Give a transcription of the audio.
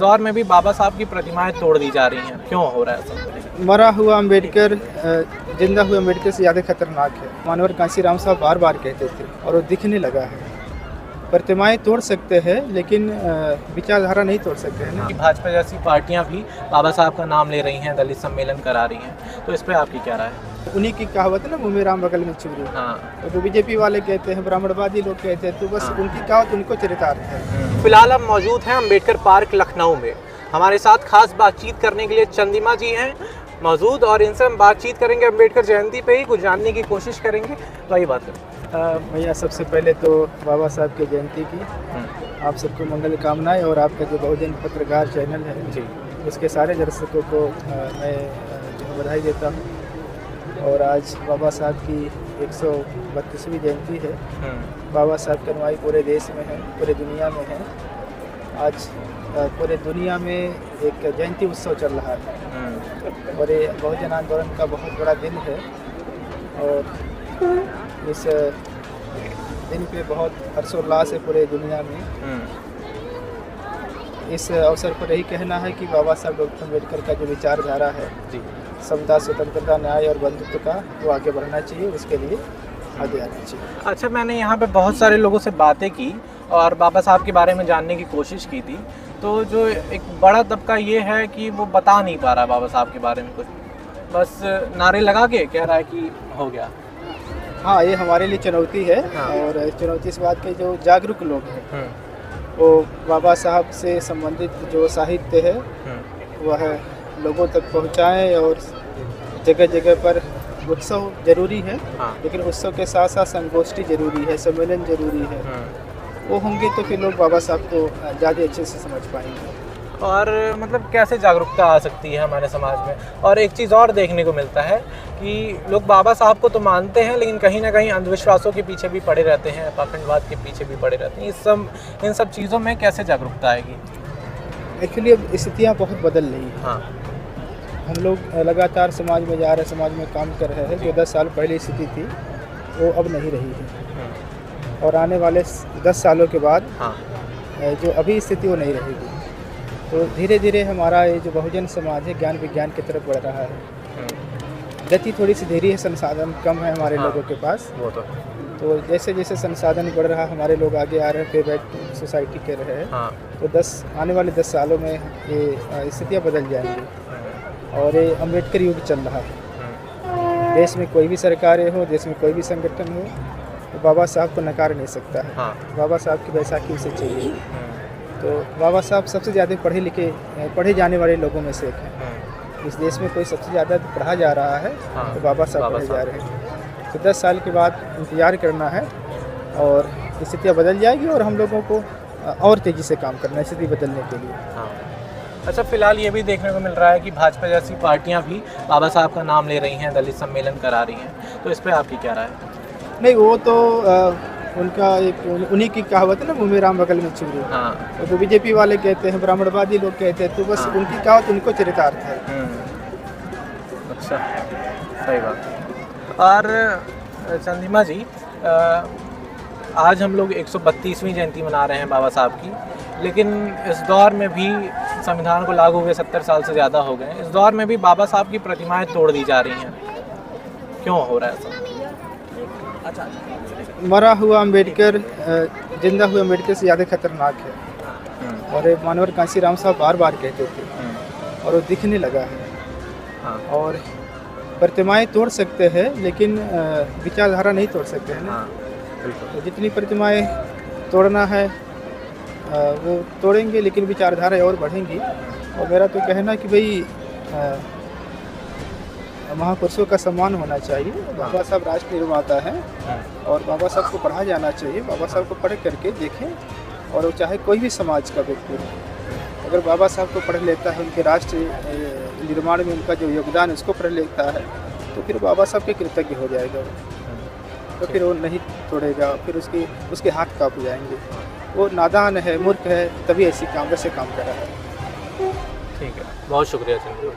दौर में भी बाबा साहब की प्रतिमाएं तोड़ दी जा रही हैं, क्यों हो रहा है ऐसा? मरा हुआ अम्बेडकर जिंदा हुए अम्बेडकर से ज़्यादा खतरनाक है। मानवर कांशीराम साहब बार बार कहते थे और वो दिखने लगा है। प्रतिमाएं तोड़ सकते हैं लेकिन विचारधारा नहीं तोड़ सकते हैं ना। भाजपा जैसी पार्टियां भी बाबा साहब का नाम ले रही हैं, दलित सम्मेलन करा रही हैं, तो इस पे आपकी क्या राय है? उन्हीं की कहावत है ना, मुँह में राम बगल में चूरी। हाँ। तो बीजेपी वाले कहते हैं, ब्राह्मणवादी लोग कहते हैं, तो बस उनकी कहावत उनको चरितार्थ है। फिलहाल हम मौजूद हैं अम्बेडकर पार्क लखनऊ में। हमारे साथ खास बातचीत करने के लिए चंदिमा जी हैं मौजूद, और इनसे हम बातचीत करेंगे अम्बेडकर जयंती पे ही, कुछ जानने की कोशिश करेंगे। तो आइए बात करें। भैया सबसे पहले तो बाबा साहब की जयंती की आप सबको मंगल कामनाएं, और आपका जो बहुजन पत्रकार चैनल है जी, उसके सारे दर्शकों को मैं जो बधाई देता हूँ। और आज बाबा साहब की 132वीं जयंती है। बाबा साहब की अनुयायी पूरे देश में है, पूरे दुनिया में है। आज पूरे दुनिया में एक जयंती उत्सव चल रहा है और ये बहुजन आंदोलन का बहुत बड़ा दिन है। और इस दिन पे बहुत हर्षोल्लास है पूरे दुनिया में। इस अवसर पर यही कहना है कि बाबा साहब डॉक्टर अम्बेडकर का जो विचारधारा है समता, स्वतंत्रता, न्याय और बंधुत्व का, वो आगे बढ़ना चाहिए, उसके लिए आगे आना चाहिए। अच्छा, मैंने यहाँ पे बहुत सारे लोगों से बातें की और बाबा साहब के बारे में जानने की कोशिश की थी, तो जो एक बड़ा तबका ये है कि वो बता नहीं पा रहा बाबा साहब के बारे में कुछ, बस नारे लगा के कह रहा है कि हो गया। हाँ, ये हमारे लिए चुनौती है। हाँ। और चुनौती इस बात के, जो जागरूक लोग हैं वो बाबा साहब से संबंधित जो साहित्य है वह लोगों तक पहुँचाएँ। और जगह जगह पर उत्सव जरूरी है, लेकिन उत्सव के साथ साथ संगोष्ठी जरूरी है, सम्मेलन जरूरी है। वो होंगे तो फिर लोग बाबा साहब को ज़्यादा अच्छे से समझ पाएंगे। और मतलब कैसे जागरूकता आ सकती है हमारे समाज में? और एक चीज़ और देखने को मिलता है कि लोग बाबा साहब को तो मानते हैं, लेकिन कहीं ना कहीं अंधविश्वासों के पीछे भी पड़े रहते हैं, पाखंडवाद के पीछे भी पड़े रहते हैं। इन सब चीज़ों में कैसे जागरूकता आएगी? एक्चुअली अब स्थितियाँ बहुत बदल रही हैं। हाँ, हम लोग लगातार समाज में जा रहे हैं, समाज में काम कर रहे हैं। जो 10 साल पहले स्थिति थी वो अब नहीं रही है, और आने वाले 10 सालों के बाद जो अभी स्थिति वो नहीं रहेगी। तो धीरे धीरे हमारा ये जो बहुजन समाज है ज्ञान विज्ञान की तरफ बढ़ रहा है। गति थोड़ी सी धीरे है, संसाधन कम है हमारे लोगों के पास। वो तो जैसे जैसे संसाधन बढ़ रहा है, हमारे लोग आगे आ रहे हैं, पे बैक सोसाइटी के रहे हैं। तो आने वाले 10 सालों में ये स्थितियाँ बदल जाएंगी और ये अम्बेडकर युग चल रहा है। देश में कोई भी सरकारें हो, देश में कोई भी संगठन हो, तो बाबा साहब को नकार नहीं सकता है। बाबा साहब की बैसाखी उसे चाहिए। तो बाबा साहब सबसे ज़्यादा पढ़े जाने वाले लोगों में से एक हैं। इस देश में कोई सबसे ज़्यादा पढ़ा जा रहा है तो बाबा साहब पढ़े जा रहे हैं। तो 10 साल के बाद इंतज़ार करना है और स्थितियाँ बदल जाएगी और हम लोगों को और तेज़ी से काम करना है स्थिति बदलने के लिए। अच्छा, फिलहाल ये भी देखने को मिल रहा है कि भाजपा जैसी पार्टियां भी बाबा साहब का नाम ले रही हैं, दलित सम्मेलन करा रही हैं, तो इस पे आपकी क्या राय है? नहीं, वो तो उनका एक उन्हीं की कहावत है ना, मुँह में राम बगल में चूरी। हाँ। तो बीजेपी वाले कहते हैं, ब्राह्मणवादी लोग कहते हैं, तो बस उनकी कहावत उनको चरितार्थ है। अच्छा, सही बात। और चंदिमा जी, आज हम लोग 132वीं जयंती मना रहे हैं बाबा साहब की, लेकिन इस दौर में भी संविधान को लागू हुए 70 साल से ज़्यादा हो गए। इस दौर में भी बाबा साहब की प्रतिमाएं तोड़ दी जा रही हैं, क्यों हो रहा है ऐसा? अच्छा, मरा हुआ अम्बेडकर जिंदा हुए अम्बेडकर से ज़्यादा खतरनाक है। और ये मानवर कांशीराम साहब बार बार कहते थे और वो दिखने लगा है। और प्रतिमाएं तोड़ सकते हैं लेकिन विचारधारा नहीं तोड़ सकते हैं ना। तो जितनी प्रतिमाएं तोड़ना है वो तोड़ेंगे, लेकिन विचारधारा और बढ़ेंगी। और मेरा तो कहना कि भाई महापुरुषों का सम्मान होना चाहिए। बाबा साहब राष्ट्र निर्माता हैं और बाबा साहब को पढ़ा जाना चाहिए। बाबा साहब को पढ़ करके देखें, और वो चाहे कोई भी समाज का व्यक्ति हो, अगर बाबा साहब को पढ़ लेता है, उनके राष्ट्र निर्माण में उनका जो योगदान उसको पढ़ लेता है, तो फिर बाबा साहब के कृतज्ञ हो जाएगा। तो फिर वो नहीं तोड़ेगा, फिर उसके हाथ काँप जाएंगे। वो नादान है, मूर्ख है, तभी ऐसे काम कर रहा है। ठीक है, बहुत शुक्रिया चंद्र।